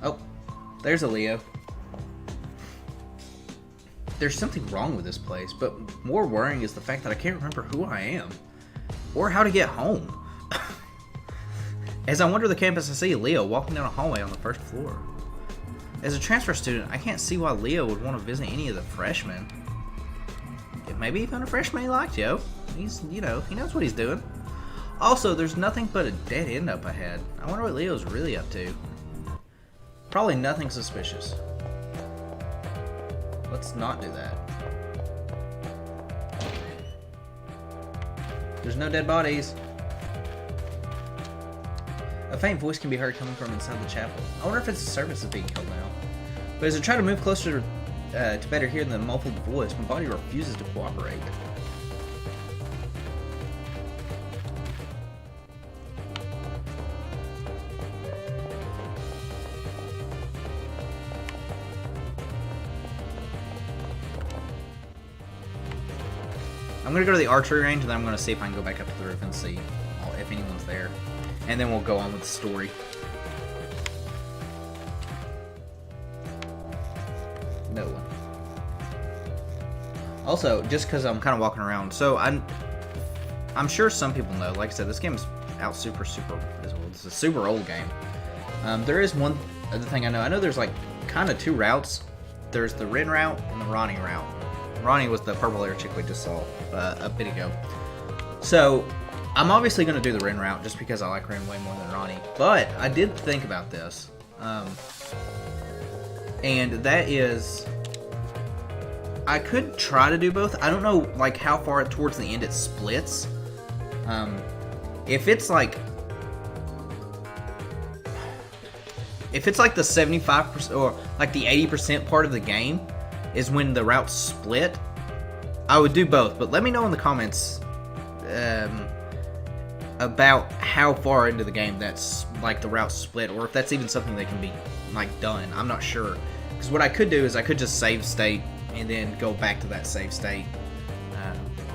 Oh, there's a Leo. There's something wrong with this place, but more worrying is the fact that I can't remember who I am. Or how to get home. As I wander the campus, I see Leo walking down a hallway on the first floor. As a transfer student, I can't see why Leo would want to visit any of the freshmen. Maybe he found a freshman he liked, yo. He's, he knows what he's doing. Also, there's nothing but a dead end up ahead. I wonder what Leo's really up to. Probably nothing suspicious. Let's not do that. There's no dead bodies. A faint voice can be heard coming from inside the chapel. I wonder if it's the service that's being held now. But as I try to move closer to better hear the muffled voice, my body refuses to cooperate. I'm going to go to the archery range, and then I'm going to see if I can go back up to the roof and see if anyone's there. And then we'll go on with the story. No one. Also, just because I'm kind of walking around, so I'm sure some people know, like I said, this game is out super as well. It's a super old game. There is one other thing I know. I know there's like kind of two routes. There's the Ren route and the Ronnie route. Ronnie was the purple hair chick we just saw a bit ago. So, I'm obviously going to do the Ren route just because I like Ren way more than Ronnie. But, I did think about this. And that is... I could try to do both. I don't know like how far towards the end it splits. If it's like... If it's like the 75% or like the 80% part of the game is when the routes split, I would do both. But let me know in the comments about how far into the game that's like the routes split, or if that's even something that can be like done. I'm not sure, because what I could do is I could just save state and then go back to that save state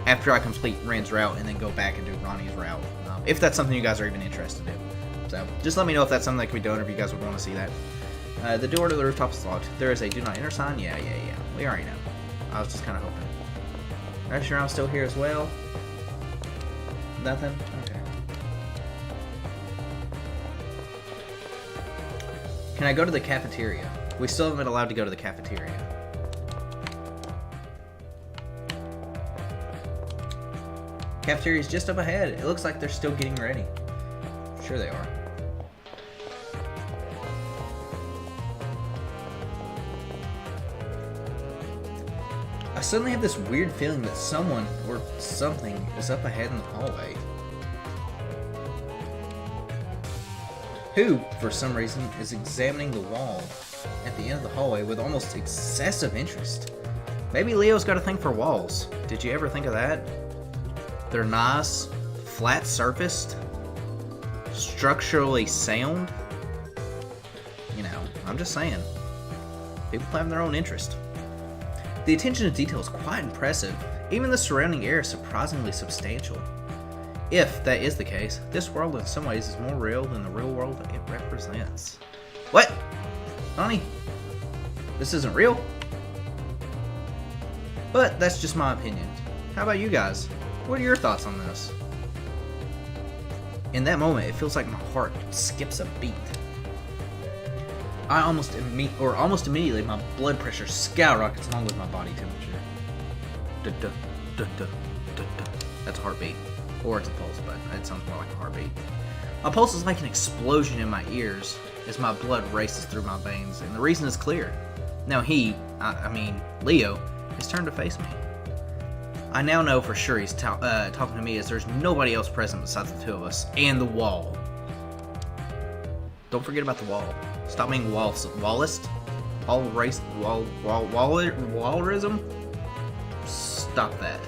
after I complete Ren's route, and then go back and do Ronnie's route, if that's something you guys are even interested in. So just let me know if that's something that can be done, or if you guys would want to see that. The door to the rooftop is locked. There is a do not enter sign. Yeah. We already know. I was just kind of hoping. Restaurant's still here as well. Nothing? Okay. Can I go to the cafeteria? We still haven't been allowed to go to the cafeteria. Cafeteria's just up ahead. It looks like they're still getting ready. Sure they are. I suddenly have this weird feeling that someone or something is up ahead in the hallway. Who, for some reason, is examining the wall at the end of the hallway with almost excessive interest. Maybe Leo's got a thing for walls. Did you ever think of that? They're nice, flat-surfaced, structurally sound. You know, I'm just saying. People have their own interest. The attention to detail is quite impressive. Even the surrounding area is surprisingly substantial. If that is the case, this world in some ways is more real than the real world it represents. What? Honey? This isn't real? But that's just my opinion. How about you guys? What are your thoughts on this? In that moment, it feels like my heart skips a beat. Almost immediately, my blood pressure skyrockets along with my body temperature. That's a heartbeat. Or it's a pulse, but it sounds more like a heartbeat. My pulse is like an explosion in my ears as my blood races through my veins, and the reason is clear. Now Leo, has turned to face me. I now know for sure he's talking to me, as there's nobody else present besides the two of us and the wall. Don't forget about the wall. Stop being wallist. Wallerism. Stop that.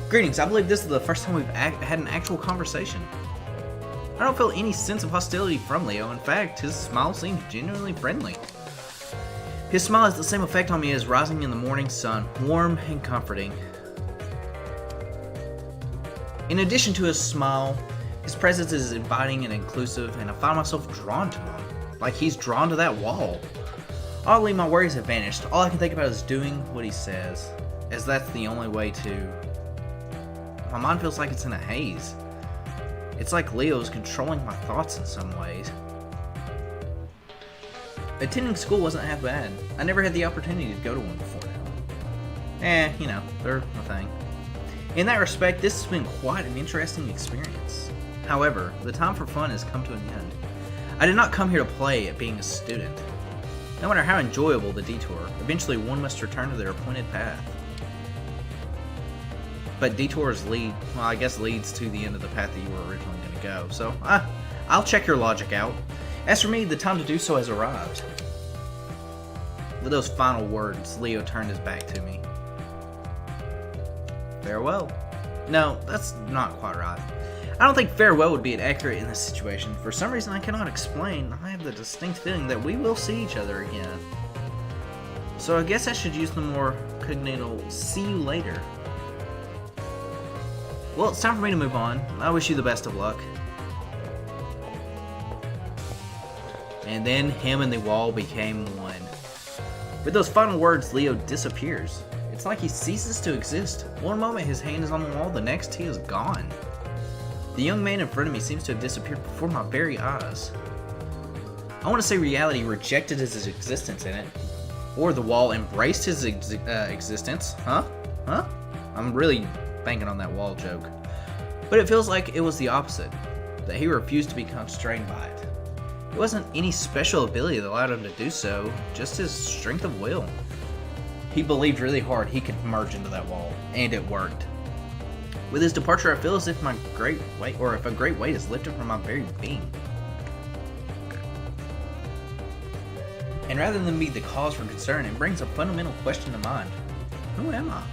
Greetings. I believe this is the first time we've had an actual conversation. I don't feel any sense of hostility from Leo. In fact, his smile seems genuinely friendly. His smile has the same effect on me as rising in the morning sun, warm and comforting. In addition to his smile, his presence is inviting and inclusive, and I find myself drawn to him. Like he's drawn to that wall. Oddly, my worries have vanished. All I can think about is doing what he says, as that's the only way to... My mind feels like it's in a haze. It's like Leo's controlling my thoughts in some ways. Attending school wasn't half bad. I never had the opportunity to go to one before now. You know, they're a thing. In that respect, this has been quite an interesting experience. However, the time for fun has come to an end. I did not come here to play at being a student. No matter how enjoyable the detour, eventually one must return to their appointed path. But detours leads to the end of the path that you were originally going to go, so I'll check your logic out. As for me, the time to do so has arrived. With those final words, Leo turned his back to me. Farewell. No, that's not quite right. I don't think farewell would be accurate in this situation. For some reason I cannot explain, I have the distinct feeling that we will see each other again. So I guess I should use the more cognatal see you later. Well, it's time for me to move on. I wish you the best of luck. And then him and the wall became one. With those final words, Leo disappears. It's like he ceases to exist. One moment his hand is on the wall, the next he is gone. The young man in front of me seems to have disappeared before my very eyes. I want to say reality rejected his existence in it. Or the wall embraced his existence. Huh? I'm really banking on that wall joke. But it feels like it was the opposite. That he refused to be constrained by it. It wasn't any special ability that allowed him to do so, just his strength of will. He believed really hard he could merge into that wall, and it worked. With his departure, I feel as if a great weight is lifted from my very being. And rather than be the cause for concern, it brings a fundamental question to mind. Who am I?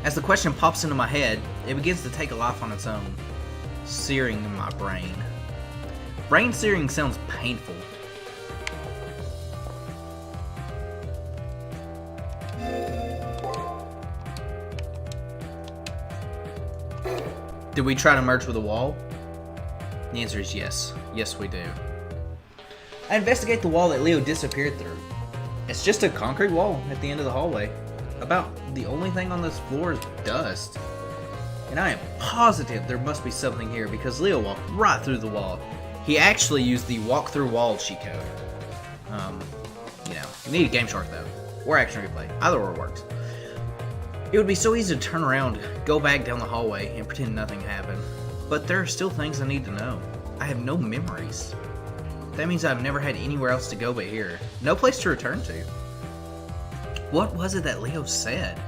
As the question pops into my head, it begins to take a life on its own, searing in my brain. Brain searing sounds painful. Did we try to merge with a wall? The answer is yes. Yes, we do. I investigate the wall that Leo disappeared through. It's just a concrete wall at the end of the hallway. About the only thing on this floor is dust. And I am positive there must be something here because Leo walked right through the wall. He actually used the walk through wall cheat code. You need a Game Shark though, or Action Replay. Either or works. It would be so easy to turn around, go back down the hallway, and pretend nothing happened. But there are still things I need to know. I have no memories. That means I've never had anywhere else to go but here. No place to return to. What was it that Leo said?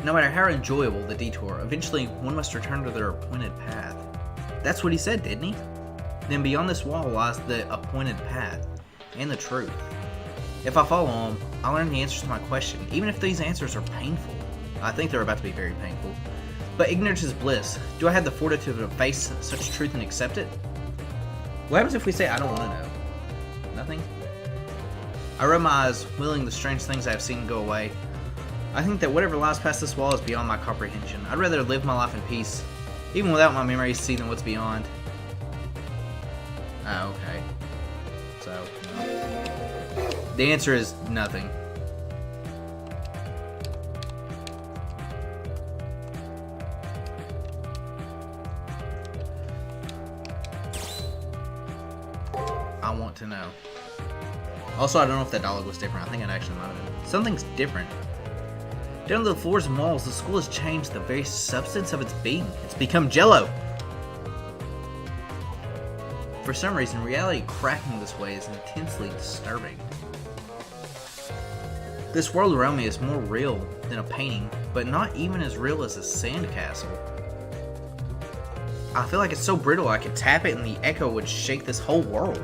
No matter how enjoyable the detour, eventually one must return to their appointed path. That's what he said, didn't he? Then beyond this wall lies the appointed path, and the truth. If I follow him, I'll learn the answers to my question, even if these answers are painful. I think they're about to be very painful. But ignorance is bliss. Do I have the fortitude to face such truth and accept it? What happens if we say I don't want to know? Nothing? I rub my eyes, willing the strange things I have seen go away. I think that whatever lies past this wall is beyond my comprehension. I'd rather live my life in peace, even without my memories, see than what's beyond. Oh, okay. So, no. The answer is nothing. I want to know. Also, I don't know if that dialogue was different. I think it actually might have been. Something's different. Down to the floors and walls, the school has changed the very substance of its being. It's become Jello. For some reason, reality cracking this way is intensely disturbing. This world around me is more real than a painting, but not even as real as a sandcastle. I feel like it's so brittle I could tap it and the echo would shake this whole world.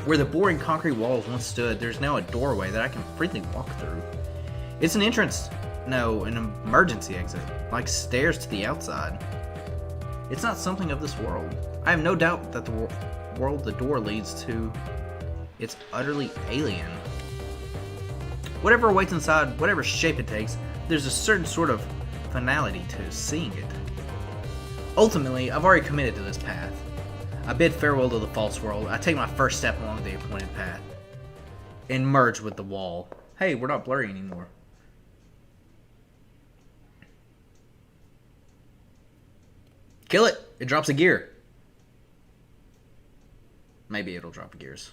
Where the boring concrete walls once stood, there's now a doorway that I can freely walk through. It's an entrance, no, an emergency exit, like stairs to the outside. It's not something of this world. I have no doubt that the world the door leads to, it's utterly alien. Whatever awaits inside, whatever shape it takes, there's a certain sort of finality to seeing it. Ultimately, I've already committed to this path. I bid farewell to the false world. I take my first step along the appointed path. And merge with the wall. Hey, we're not blurry anymore. Kill it! It drops a gear. Maybe it'll drop gears.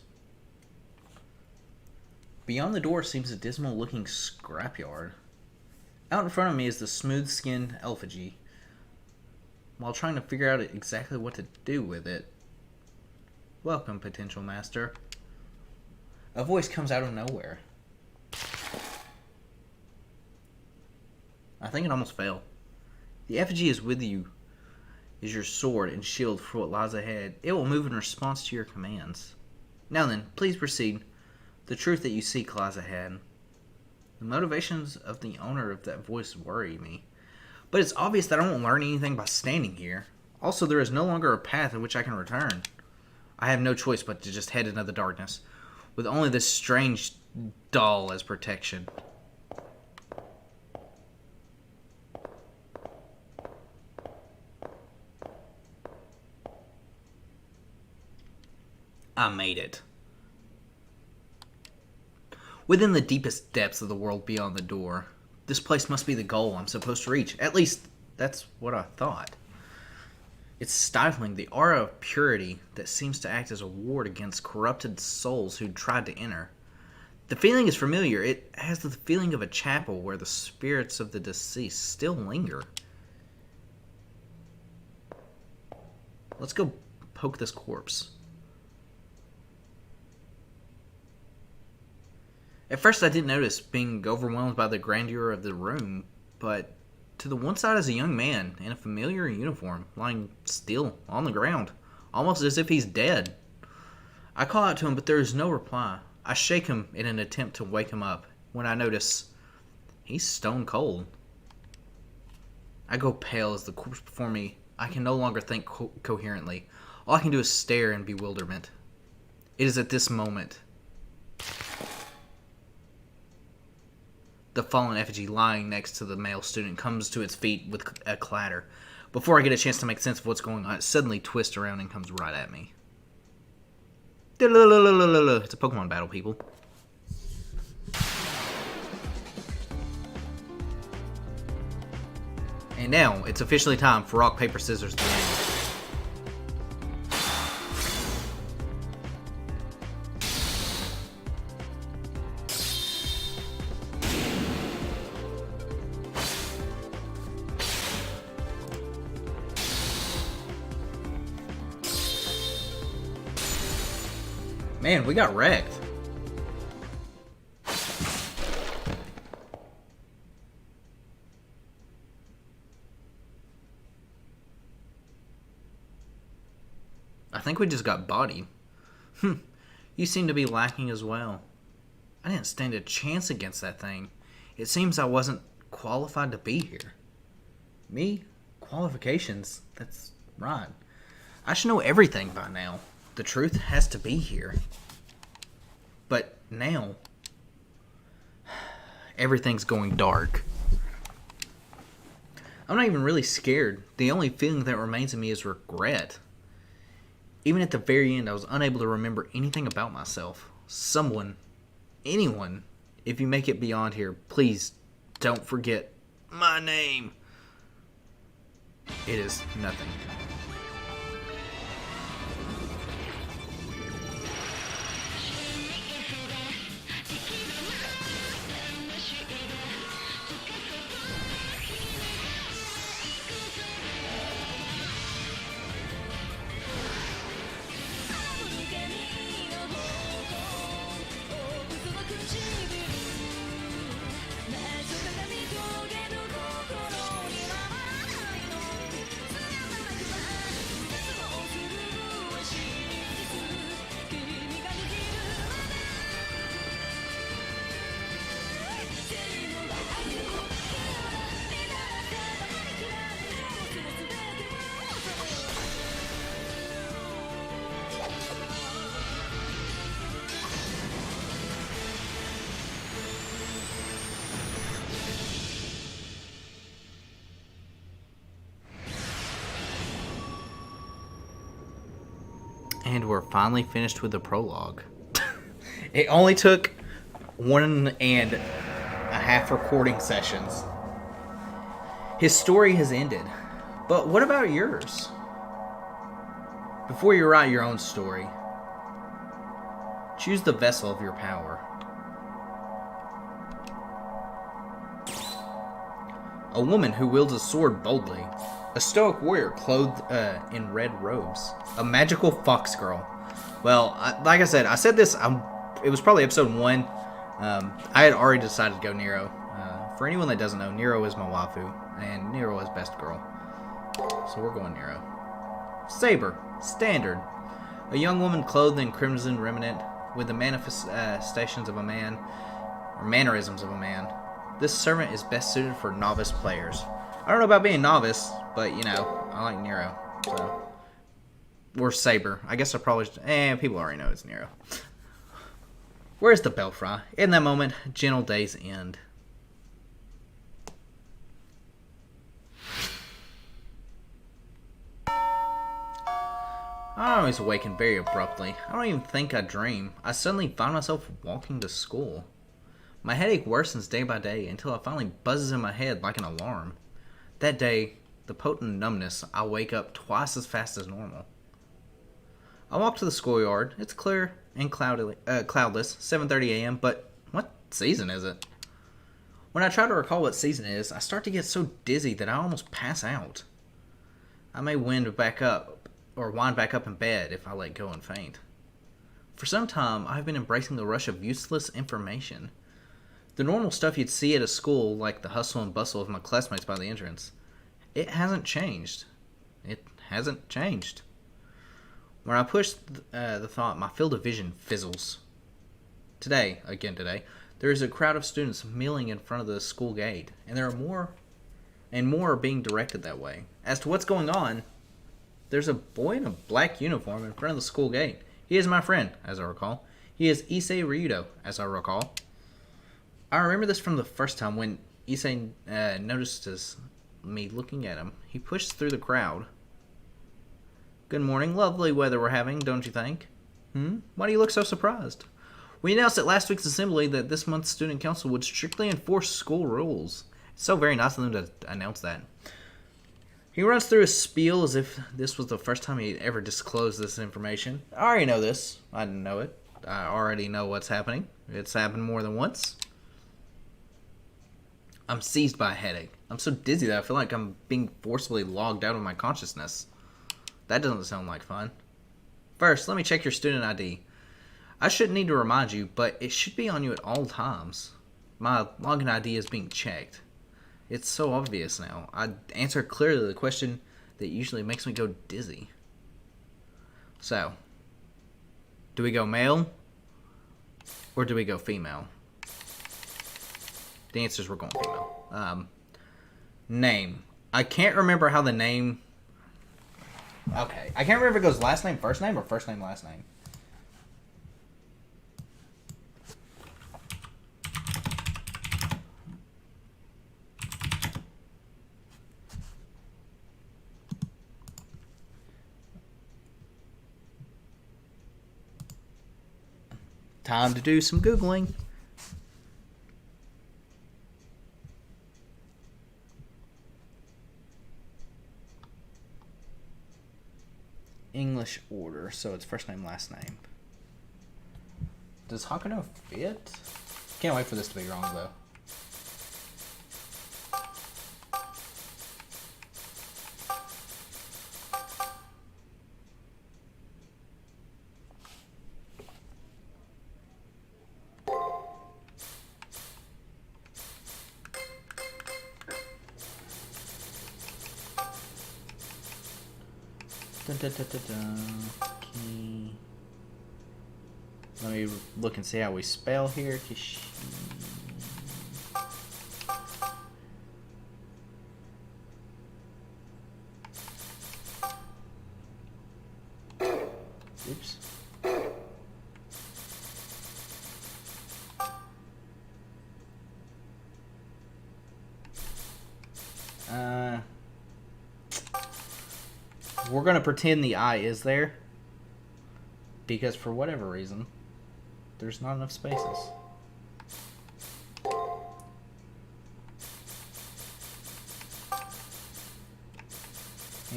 Beyond the door seems a dismal-looking scrapyard. Out in front of me is the smooth-skinned effigy. While trying to figure out exactly what to do with it. Welcome, potential master. A voice comes out of nowhere. I think it almost fell. The effigy is with you. Is your sword and shield for what lies ahead. It will move in response to your commands. Now then, please proceed. The truth that you seek lies ahead. The motivations of the owner of that voice worry me. But it's obvious that I won't learn anything by standing here. Also, there is no longer a path in which I can return. I have no choice but to just head into the darkness, with only this strange doll as protection. I made it. Within the deepest depths of the world beyond the door, this place must be the goal I'm supposed to reach. At least, that's what I thought. It's stifling, the aura of purity that seems to act as a ward against corrupted souls who tried to enter. The feeling is familiar. It has the feeling of a chapel where the spirits of the deceased still linger. Let's go poke this corpse. At first I didn't notice, being overwhelmed by the grandeur of the room, but to the one side is a young man in a familiar uniform, lying still on the ground, almost as if he's dead. I call out to him, but there is no reply. I shake him in an attempt to wake him up, when I notice he's stone cold. I go pale as the corpse before me. I can no longer think coherently. All I can do is stare in bewilderment. It is at this moment the fallen effigy lying next to the male student comes to its feet with a clatter. Before I get a chance to make sense of what's going on, it suddenly twists around and comes right at me. It's a Pokemon battle, people. And now, it's officially time for rock, paper, scissors, the game. Man, we got wrecked. I think we just got bodied. You seem to be lacking as well. I didn't stand a chance against that thing. It seems I wasn't qualified to be here. Me? Qualifications? That's right. I should know everything by now. The truth has to be here. But now, everything's going dark. I'm not even really scared. The only feeling that remains in me is regret. Even at the very end, I was unable to remember anything about myself. Someone, anyone, if you make it beyond here, please don't forget my name. It is nothing. And we're finally finished with the prologue. It only took 1.5 recording sessions. His story has ended. But what about yours? Before you write your own story, choose the vessel of your power. A woman who wields a sword boldly. A stoic warrior clothed in red robes. A magical fox girl. Well, like I said this, it was probably episode 1. I had already decided to go Nero. For anyone that doesn't know, Nero is my waifu, and Nero is best girl. So we're going Nero. Saber, standard. A young woman clothed in crimson remnant with the manifestations of a man, or mannerisms of a man. This servant is best suited for novice players. I don't know about being novice, but, you know, I like Nero. So. Or Saber. I guess I probably should. People already know it's Nero. Where's the Belfry? In that moment, gentle days end. I always awaken very abruptly. I don't even think I dream. I suddenly find myself walking to school. My headache worsens day by day until it finally buzzes in my head like an alarm. That day, the potent numbness, I wake up twice as fast as normal. I walk to the schoolyard. It's clear and cloudless, 7:30 a.m., but what season is it? When I try to recall what season it is, I start to get so dizzy that I almost pass out. I may wind back up in bed if I let go and faint. For some time, I've been embracing the rush of useless information. The normal stuff you'd see at a school, like the hustle and bustle of my classmates by the entrance. It hasn't changed. It hasn't changed. When I push the thought, my field of vision fizzles. Today, there is a crowd of students milling in front of the school gate, and there are more are being directed that way. As to what's going on, there's a boy in a black uniform in front of the school gate. He is my friend, as I recall. He is Issei Ryudo, as I recall. I remember this from the first time when Issei notices me looking at him. He pushes through the crowd. Good morning. Lovely weather we're having, don't you think? Why do you look so surprised? We announced at last week's assembly that this month's student council would strictly enforce school rules. It's so very nice of them to announce that. He runs through a spiel as if this was the first time he'd ever disclosed this information. I already know this. I didn't know it. I already know what's happening. It's happened more than once. I'm seized by a headache. I'm so dizzy that I feel like I'm being forcibly logged out of my consciousness. That doesn't sound like fun. First, let me check your student ID. I shouldn't need to remind you, but it should be on you at all times. My login ID is being checked. It's so obvious now. I answer clearly the question that usually makes me go dizzy. So, do we go male or do we go female? The answer is we're going female. Name. I can't remember how the name... Okay. I can't remember if it goes last name, first name, or first name, last name. Time to do some Googling. English order, so it's first name, last name. Does Hakuno fit? Can't wait for this to be wrong, though. Okay. Let me look and see how we spell here. Oops. We're going to pretend the I is there. Because for whatever reason, there's not enough spaces.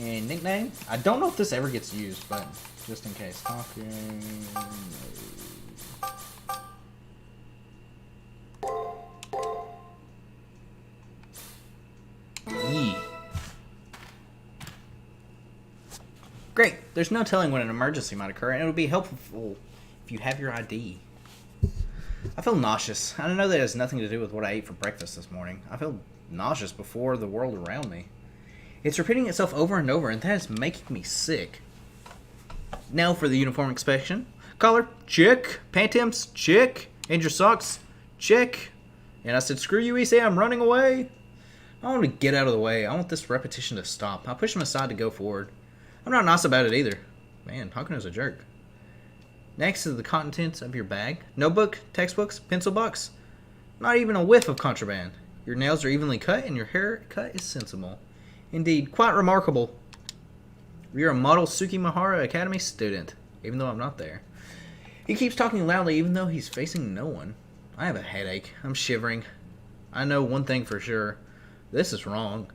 And nickname? I don't know if this ever gets used, but just in case. Talking. Yee. Great. There's no telling when an emergency might occur, and it would be helpful if you have your ID. I feel nauseous. I know that has nothing to do with what I ate for breakfast this morning. I feel nauseous before the world around me. It's repeating itself over and over, and that is making me sick. Now for the uniform inspection. Collar, check. Pantims, check. And your socks, check. And I said, screw you, EC, I'm running away. I want to get out of the way. I want this repetition to stop. I push him aside to go forward. I'm not nice about it either. Man, Hakuno's a jerk. Next is the contents of your bag. Notebook, textbooks, pencil box. Not even a whiff of contraband. Your nails are evenly cut and your haircut is sensible. Indeed, quite remarkable. You're a model Tsukimihara Academy student, even though I'm not there. He keeps talking loudly even though he's facing no one. I have a headache. I'm shivering. I know one thing for sure. This is wrong.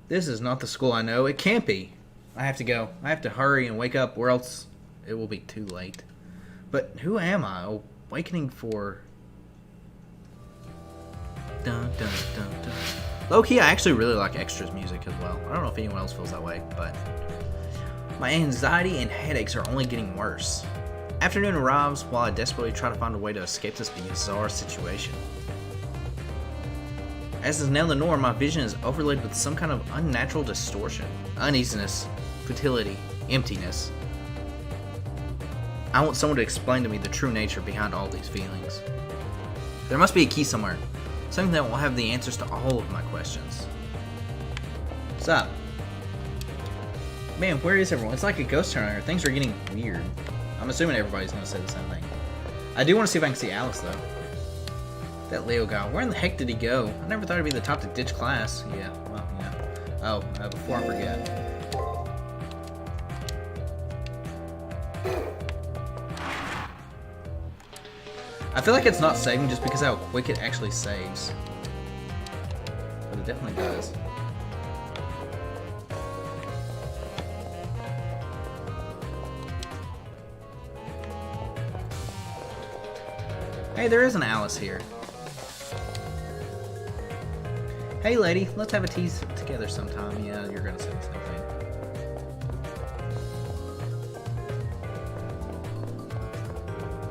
This is not the school I know. It can't be. I have to go. I have to hurry and wake up or else it will be too late. But who am I? Awakening for... Dun, dun, dun, dun. Low-key, I actually really like Extra's music as well. I don't know if anyone else feels that way, but... My anxiety and headaches are only getting worse. Afternoon arrives while I desperately try to find a way to escape this bizarre situation. As is now the norm, my vision is overlaid with some kind of unnatural distortion. Uneasiness, futility, emptiness. I want someone to explain to me the true nature behind all these feelings. There must be a key somewhere. Something that will have the answers to all of my questions. What's up? Man, where is everyone? It's like a ghost town here. Things are getting weird. I'm assuming everybody's going to say the same thing. I do want to see if I can see Alice, though. That Leo guy, where in the heck did he go? I never thought he'd be the top to ditch class. Yeah, well, yeah. Oh, before I forget. I feel like it's not saving just because of how quick it actually saves. But it definitely does. Hey, there is an Alice here. Hey lady, let's have a tea together sometime. Yeah, you're gonna say the same thing.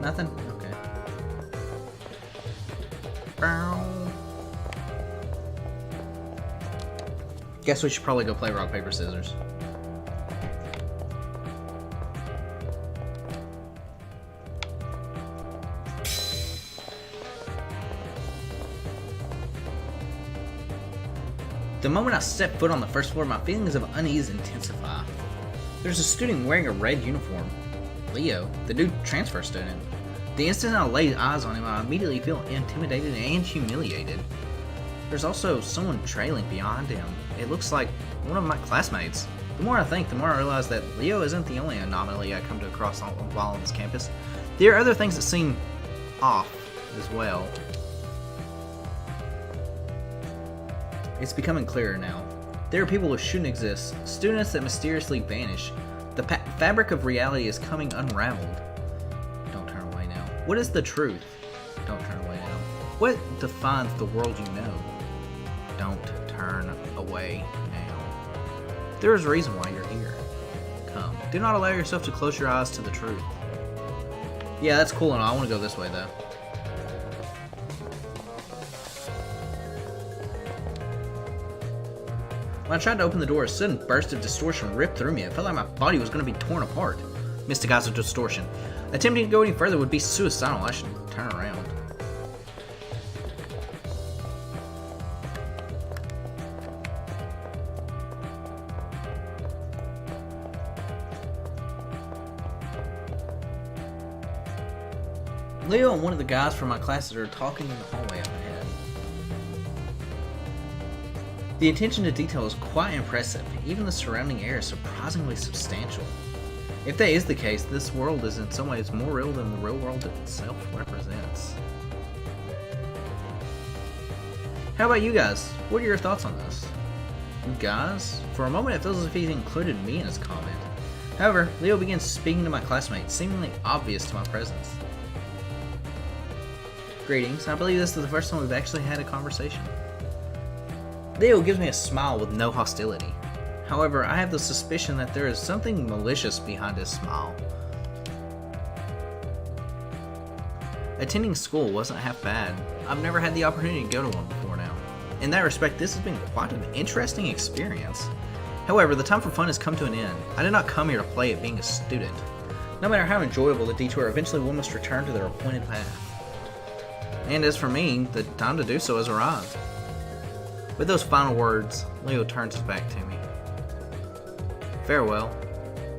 Nothing? Okay. Guess we should probably go play rock, paper, scissors. The moment I step foot on the first floor, my feelings of unease intensify. There's a student wearing a red uniform. Leo, the new transfer student. The instant I lay eyes on him, I immediately feel intimidated and humiliated. There's also someone trailing behind him. It looks like one of my classmates. The more I think, the more I realize that Leo isn't the only anomaly I come to across while on this campus. There are other things that seem off as well. It's becoming clearer now. There are people who shouldn't exist, students that mysteriously vanish. The fabric of reality is coming unraveled. Don't turn away now. What is the truth? Don't turn away now. What defines the world you know? Don't turn away now. There is a reason why you're here. Come. Do not allow yourself to close your eyes to the truth. Yeah, that's cool and all. I want to go this way though. When I tried to open the door, a sudden burst of distortion ripped through me. It felt like my body was going to be torn apart. Mystic eyes of distortion. Attempting to go any further would be suicidal. I should turn around. Leo and one of the guys from my classes are talking in the hallway up ahead. The attention to detail is quite impressive. Even the surrounding air is surprisingly substantial. If that is the case, this world is in some ways more real than the real world itself represents. How about you guys? What are your thoughts on this? Guys, for a moment it feels as if he included me in his comment. However, Leo begins speaking to my classmates, seemingly obvious to my presence. Greetings, I believe this is the first time we've actually had a conversation. Leo gives me a smile with no hostility. However, I have the suspicion that there is something malicious behind his smile. Attending school wasn't half bad. I've never had the opportunity to go to one before now. In that respect, this has been quite an interesting experience. However, the time for fun has come to an end. I did not come here to play at being a student. No matter how enjoyable the detour, eventually one must return to their appointed path. And as for me, the time to do so has arrived. With those final words, Leo turns his back to me. Farewell.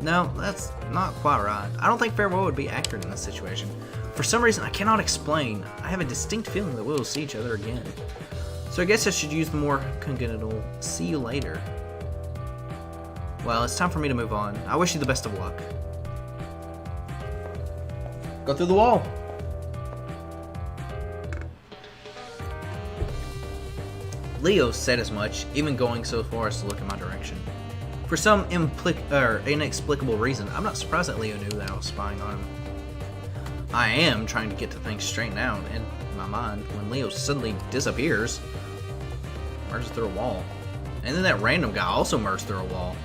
No, that's not quite right. I don't think farewell would be accurate in this situation. For some reason I cannot explain, I have a distinct feeling that we will see each other again. So I guess I should use the more congenital see you later. Well, it's time for me to move on. I wish you the best of luck. Go through the wall. Leo said as much, even going so far as to look in my direction. For some inexplicable reason, I'm not surprised that Leo knew that I was spying on him. I am trying to get the things straightened out in my mind when Leo suddenly disappears, merges through a wall. And then that random guy also merged through a wall.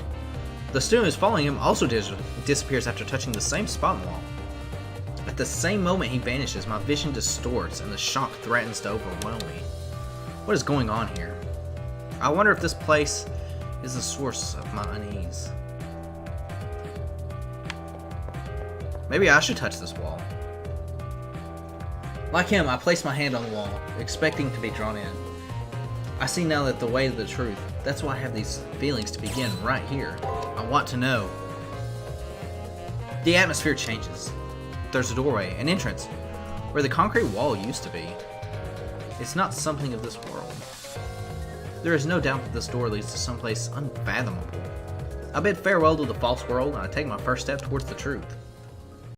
The student who's following him also disappears after touching the same spot on the wall. At the same moment he vanishes, my vision distorts and the shock threatens to overwhelm me. What is going on here? I wonder if this place is the source of my unease. Maybe I should touch this wall. Like him, I place my hand on the wall, expecting to be drawn in. I see now that the way to the truth, that's why I have these feelings to begin right here. I want to know. The atmosphere changes. There's a doorway, an entrance, where the concrete wall used to be. It's not something of this world. There is no doubt that this door leads to someplace unfathomable. I bid farewell to the false world and I take my first step towards the truth.